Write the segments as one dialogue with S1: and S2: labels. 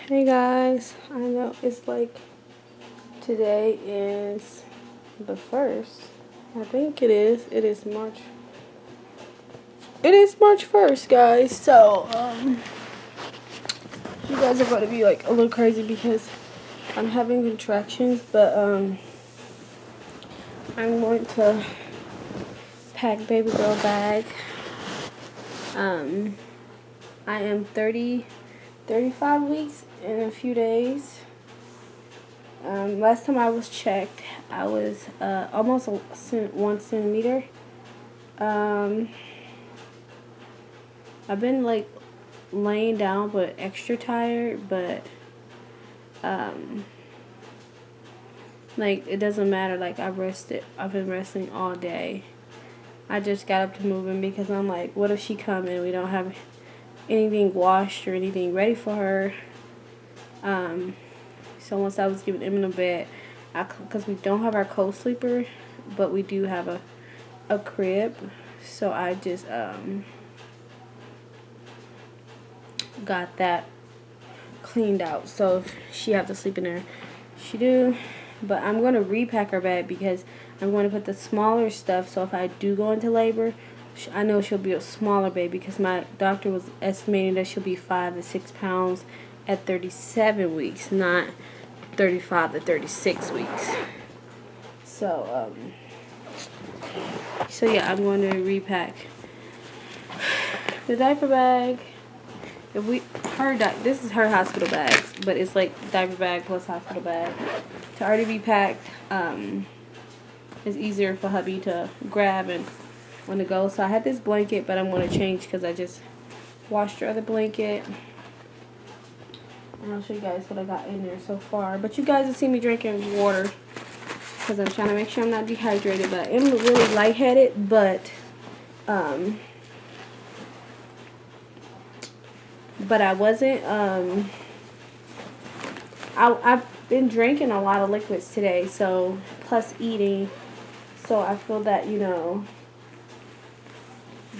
S1: Hey guys, I know it's like today is the 1st. I think it is. It is March. It is March 1st, guys. So, you guys are going to be like a little crazy because I'm having contractions, but I'm going to pack baby girl bag. I am 35 weeks in a few days. Last time I was checked, I was almost 1 centimeter. I've been like laying down but extra tired, but like it doesn't matter. Like I've been resting all day. I just got up to moving because I'm like, what if she come and we don't have anything washed or anything ready for her? So once I was giving Emma a bed, because we don't have our co-sleeper, but we do have a crib, so I just got that cleaned out. So if she have to sleep in there, she do. But I'm going to repack her bag because I'm going to put the smaller stuff. So if I do go into labor, I know she'll be a smaller baby because my doctor was estimating that she'll be 5 to 6 pounds at 37 weeks, not 35 to 36 weeks. So, yeah, I'm going to repack the diaper bag. This is her hospital bag, but it's like diaper bag plus hospital bag. To already be packed, it's easier for hubby to grab and when to go. So I had this blanket, but I'm going to change because I just washed her other blanket. And I'll show you guys what I got in there so far. But you guys will see me drinking water because I'm trying to make sure I'm not dehydrated. But I'm really lightheaded, but I wasn't. I've been drinking a lot of liquids today, so plus eating. So I feel that,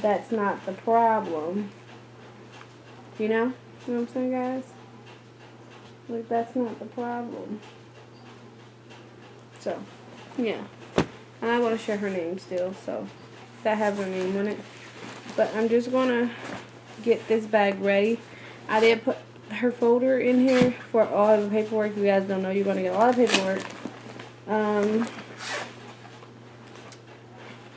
S1: that's not the problem. You know what I'm saying, guys? Like, that's not the problem. So, yeah. And I want to share her name still, so that has her name on it. But I'm just going to get this bag ready. I did put her folder in here for all the paperwork. You guys don't know, you're going to get a lot of paperwork.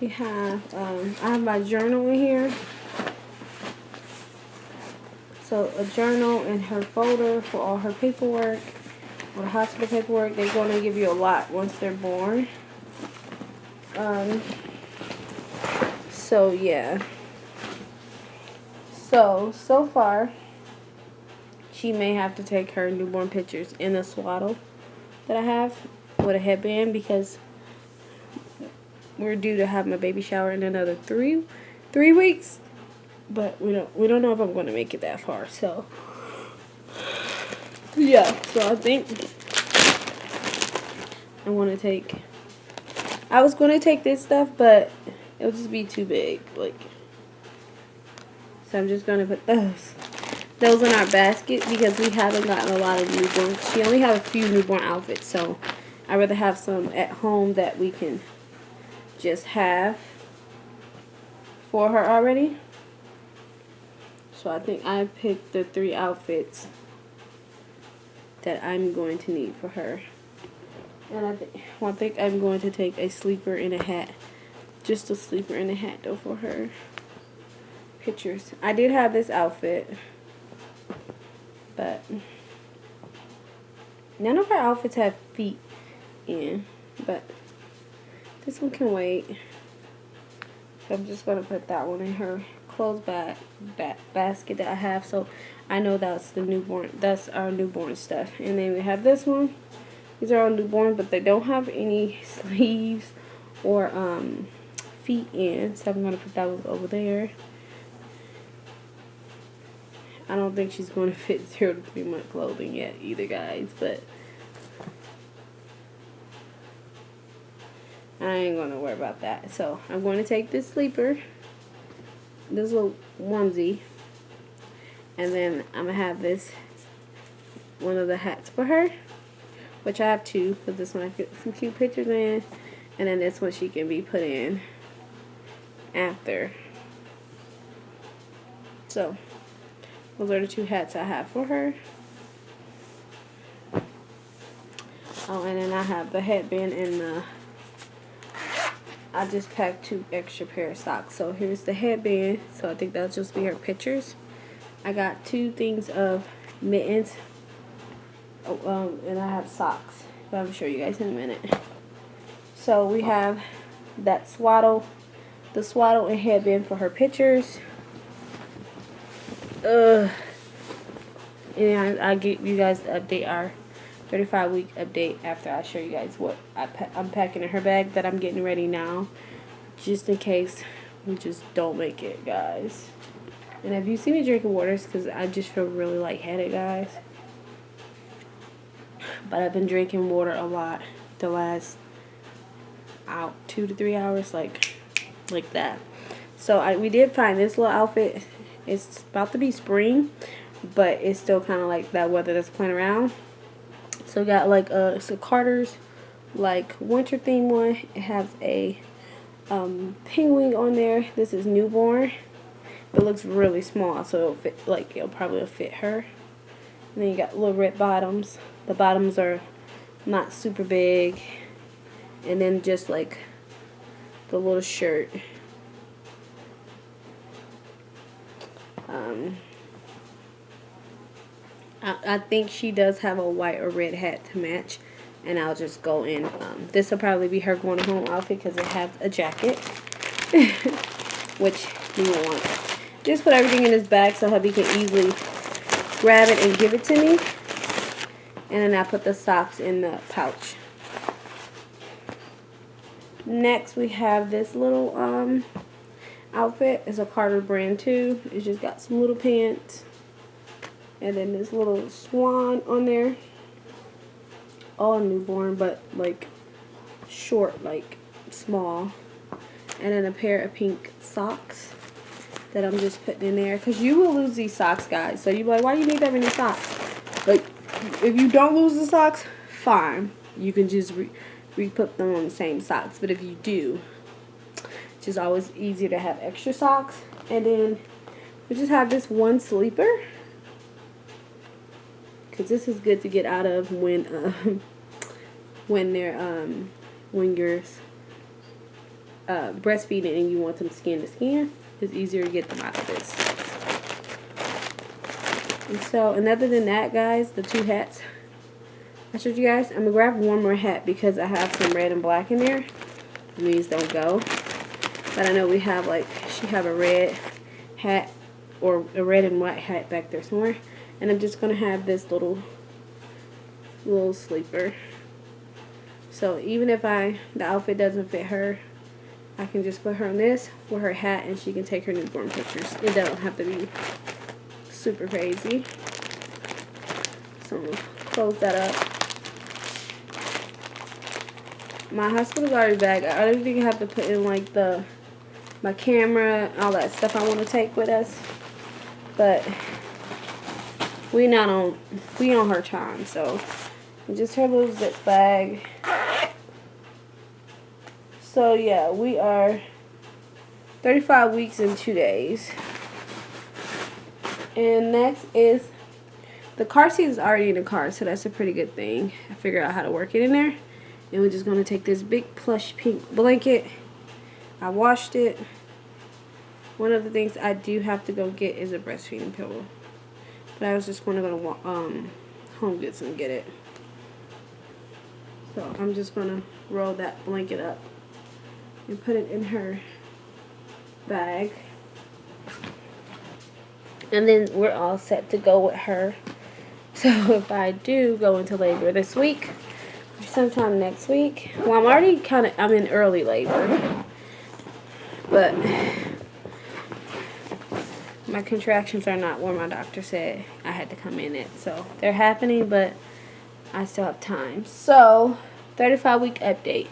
S1: I have my journal in here. So a journal and her folder for all her paperwork, or the hospital paperwork. They're going to give you a lot once they're born. So yeah. So far, she may have to take her newborn pictures in a swaddle that I have with a headband because we're due to have my baby shower in another three weeks. But we don't know if I'm going to make it that far. So yeah. So I think I was going to take this stuff, but it would just be too big. So I'm just going to put those in our basket because we haven't gotten a lot of newborns. She only has a few newborn outfits, so I'd rather have some at home that we can just have for her already. So I think I picked the 3 outfits that I'm going to need for her. And I think I'm going to take a sleeper and a hat. Just a sleeper and a hat, though, for her pictures. I did have this outfit, but none of her outfits have feet in. But this one can wait. So I'm just going to put that one in her clothes basket that I have. So I know that's our newborn stuff. And then we have this one. These are all newborn, but they don't have any sleeves or feet in. So I'm going to put that one over there. I don't think she's going to fit 0 to 3 month clothing yet either, guys. But I ain't going to worry about that. So I'm going to take this sleeper, this little onesie, and then I'm going to have this one of the hats for her, which I have two, because this one I put some cute pictures in, and then this one she can be put in after. So those are the two hats I have for her. Oh, and then I have the headband and the, I just packed 2 extra pair of socks. So here's the headband. So I think that'll just be her pictures. I got 2 things of mittens. Oh, and I have socks. But I'll show you guys in a minute. So we have that swaddle, the swaddle and headband for her pictures. And I give you guys the update, our 35-week update, after I show you guys what I'm packing in her bag that I'm getting ready now, just in case we just don't make it, guys. And if you see me drinking waters, because I just feel really lightheaded, guys. But I've been drinking water a lot the last 2 to 3 hours, like that. So we did find this little outfit. It's about to be spring, but it's still kind of like that weather that's playing around. So we got like it's a Carter's like winter theme one. It has a penguin on there. This is newborn. It looks really small, so it'll fit, like it'll probably fit her. And then you got little red bottoms. The bottoms are not super big, and then just like the little shirt. I think she does have a white or red hat to match, and I'll just go in. This will probably be her going home outfit because it has a jacket, which we want. Just put everything in this bag so hubby can easily grab it and give it to me. And then I put the socks in the pouch. Next we have this little outfit. It's a Carter brand too. It's just got some little pants. And then this little swan on there. All newborn, but like short, like small. And then a pair of pink socks that I'm just putting in there. Because you will lose these socks, guys. So you're like, why do you need that many socks? Like, if you don't lose the socks, fine. You can just re-put them on the same socks. But if you do, it's just always easier to have extra socks. And then we just have this one sleeper. Because this is good to get out of when you're breastfeeding and you want them skin to skin. It's easier to get them out of this. And so, and other than that, guys, the 2 hats I showed you guys, I'm gonna grab one more hat because I have some red and black in there. These don't go. But I know we have like, she have a red hat or a red and white hat back there somewhere. And I'm just going to have this little sleeper. So even if the outfit doesn't fit her, I can just put her on this with her hat and she can take her newborn pictures. It doesn't have to be super crazy. So I'm going to close that up. My hospital garbage bag, I don't think I have to put in like my camera, all that stuff I want to take with us. But we on her time, so just her little zip bag. So yeah, we are 35 weeks and 2 days. And next is the car seat is already in the car, so that's a pretty good thing. I figured out how to work it in there. And we're just gonna take this big plush pink blanket. I washed it. One of the things I do have to go get is a breastfeeding pillow. But I was just going to go to Home Goods and get it. So I'm just going to roll that blanket up and put it in her bag. And then we're all set to go with her. So if I do go into labor this week, or sometime next week, well, I'm already I'm in early labor. But my contractions are not where my doctor said I had to come in at. So they're happening, but I still have time. So 35-week update.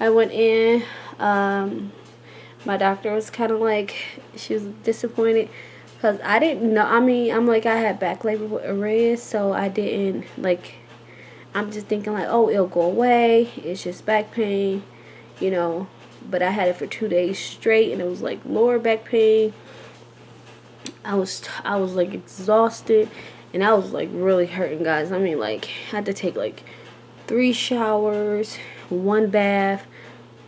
S1: I went in. My doctor was kind of like, she was disappointed. Cause I didn't know. I mean, I'm like I had back labor with arrears, so I didn't like. I'm just thinking like, oh, it'll go away. It's just back pain, you know. But I had it for 2 days straight, and it was like lower back pain. I was like exhausted, and I was like really hurting, guys. I mean, like I had to take like 3 showers, 1 bath,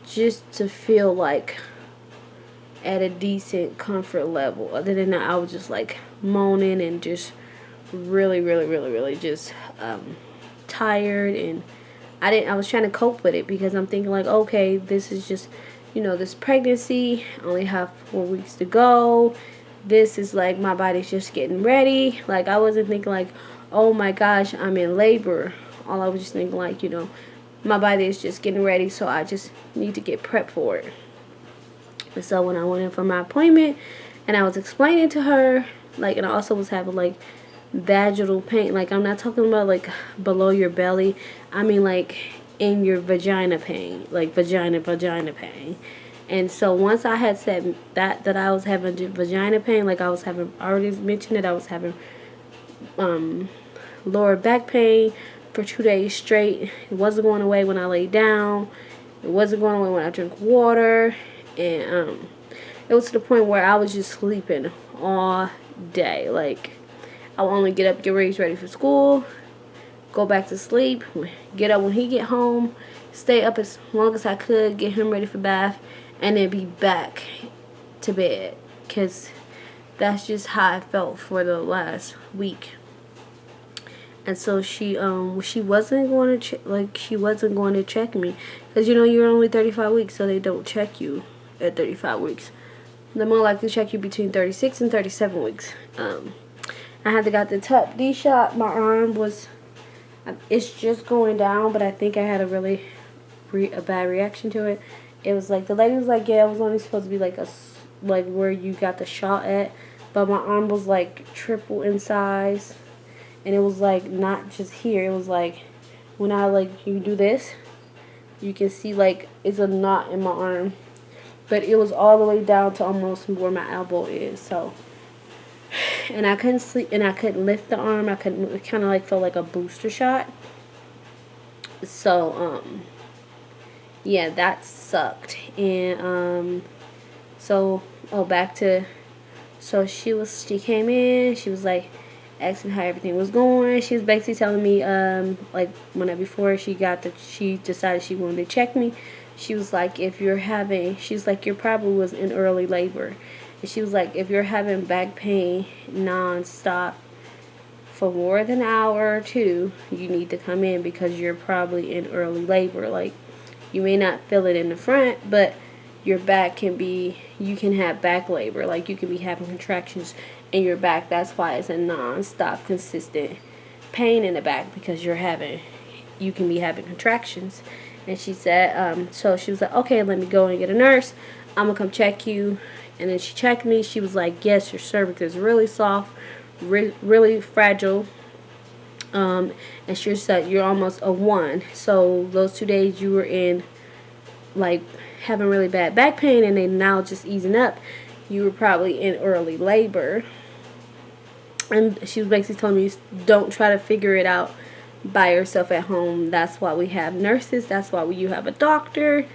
S1: just to feel like at a decent comfort level. Other than that, I was just like moaning and just really, really, really, really just tired, and I was trying to cope with it because I'm thinking like, okay, this is just, this pregnancy. I only have 4 weeks to go. This is like my body's just getting ready. Like I wasn't thinking like, oh my gosh, I'm in labor. All I was just thinking like, my body is just getting ready, so I just need to get prepped for it. And so when I went in for my appointment and I was explaining to her, like, and I also was having like vaginal pain. Like I'm not talking about like below your belly. I mean like in your vagina pain, like vagina pain. And so once I had said that I was having vagina pain, like I already mentioned it, I was having lower back pain for 2 days straight. It wasn't going away when I laid down. It wasn't going away when I drank water, and it was to the point where I was just sleeping all day. Like I would only get up, get ready for school, go back to sleep, get up when he get home, stay up as long as I could, get him ready for bath, and then be back to bed. Because that's just how I felt for the last week. And so she wasn't going to she wasn't going to check me, because you're only 35 weeks, so they don't check you at 35 weeks. They're more likely to check you between 36 and 37 weeks. I had got the Tep D shot. My arm it's just going down, but I think I had a bad reaction to it. It was like, the lady was like, yeah, it was only supposed to be like where you got the shot at, but my arm was like triple in size, and it was like not just here. It was like when you do this, you can see like it's a knot in my arm, but it was all the way down to almost where my elbow is. So. And I couldn't sleep, and I couldn't lift the arm. It kind of like felt like a booster shot. So, yeah, that sucked. And, back to, so she came in, she was like asking how everything was going. She was basically telling me, before she decided she wanted to check me, she was like, you're probably was in early labor. And she was like, if you're having back pain nonstop for more than an hour or two, you need to come in because you're probably in early labor. Like, you may not feel it in the front, but your back you can have back labor. Like, you can be having contractions in your back. That's why it's a nonstop, consistent pain in the back, because you can be having contractions. And she said, so she was like, okay, let me go and get a nurse. I'm going to come check you. And then she checked me. She was like, yes, your cervix is really soft, really fragile. And she said you're almost a 1. So those 2 days you were in, like, having really bad back pain, and then now just easing up, you were probably in early labor. And she was basically telling me, don't try to figure it out by yourself at home. That's why we have nurses. That's why you have a doctor.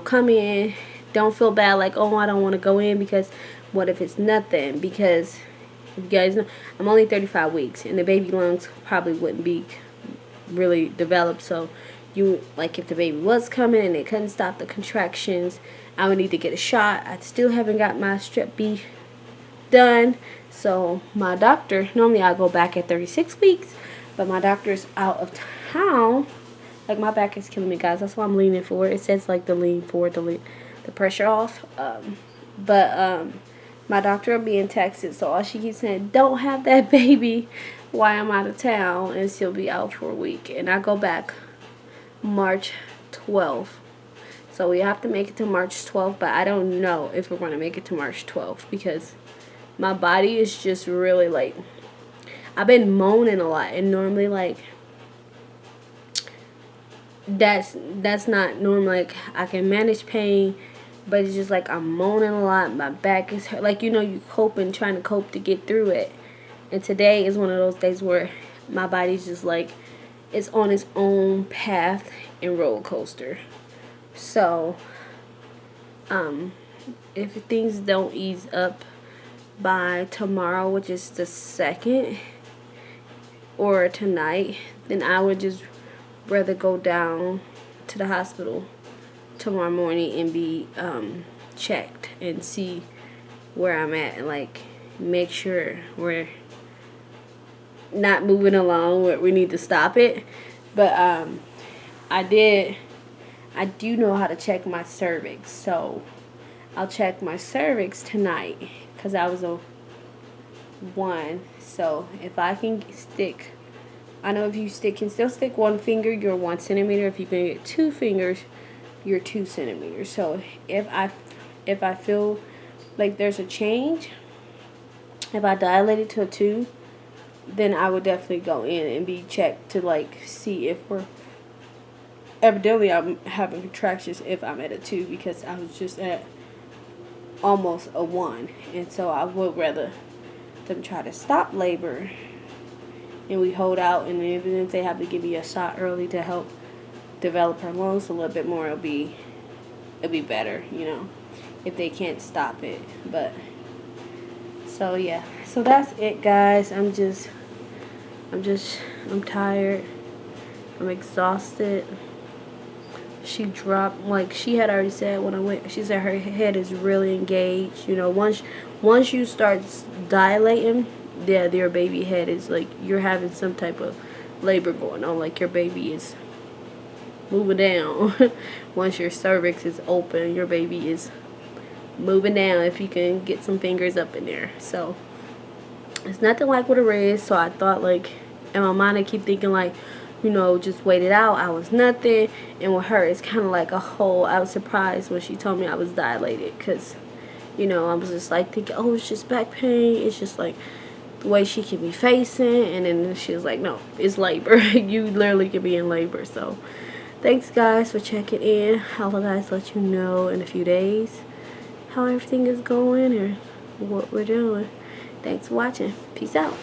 S1: Come in. Don't feel bad like, oh, I don't want to go in, because what if it's nothing? Because you guys know I'm only 35 weeks, and the baby lungs probably wouldn't be really developed. So if the baby was coming and it couldn't stop the contractions, I would need to get a shot. I still haven't got my Strep B done. So my doctor, normally I go back at 36 weeks, but my doctor's out of town. Like, my back is killing me, guys. That's why I'm leaning forward. It says like to lean forward, the pressure off. But my doctor will be in Texas, so all she keeps saying, don't have that baby while I'm out of town, and she'll be out for a week. And I go back March 12th. So we have to make it to March 12th, but I don't know if we're going to make it to March 12th, because my body is just really, like, I've been moaning a lot, and normally, like, that's not normal. Like, I can manage pain but it's just like I'm moaning a lot. My back is hurt. Like, you know, you coping, trying to cope to get through it. And today is one of those days where my body's just like, it's on its own path and roller coaster. So, if things don't ease up by tomorrow, which is the 2nd, or tonight, then I would just rather go down to the hospital tomorrow morning and be checked and see where I'm at, and like make sure we're not moving along where we need to stop it. But I do know how to check my cervix, so I'll check my cervix tonight because I was a 1. So if I can stick, I know if you can still stick 1 finger, you're 1 centimeter. If you can get 2 fingers, you're 2 centimeters. So if I feel like there's a change, if I dilate it to a 2, then I would definitely go in and be checked to like see if we're, evidently I'm having contractions if I'm at a 2, because I was just at almost a 1. And so I would rather them try to stop labor and we hold out, and even if they have to give me a shot early to help develop her lungs a little bit more, it'll be better, you know, if they can't stop it. But so yeah, so that's it, guys. I'm tired, I'm exhausted. She dropped, like she had already said when I went, she said her head is really engaged. You know, once you start dilating, yeah, your baby head is like, you're having some type of labor going on, like your baby is moving down. Once your cervix is open, your baby is moving down, if you can get some fingers up in there. So it's nothing like what it is. So I thought, like, in my mind I keep thinking like, you know, just wait it out. I was nothing. And with her, it's kind of like a whole, I was surprised when she told me I was dilated, because, you know, I was just like thinking, oh, it's just back pain. It's just like the way she can be facing. And then she was like, no, it's labor. You literally could be in labor. So thanks, guys, for checking in. I'll guys let you know in a few days how everything is going or what we're doing. Thanks for watching. Peace out.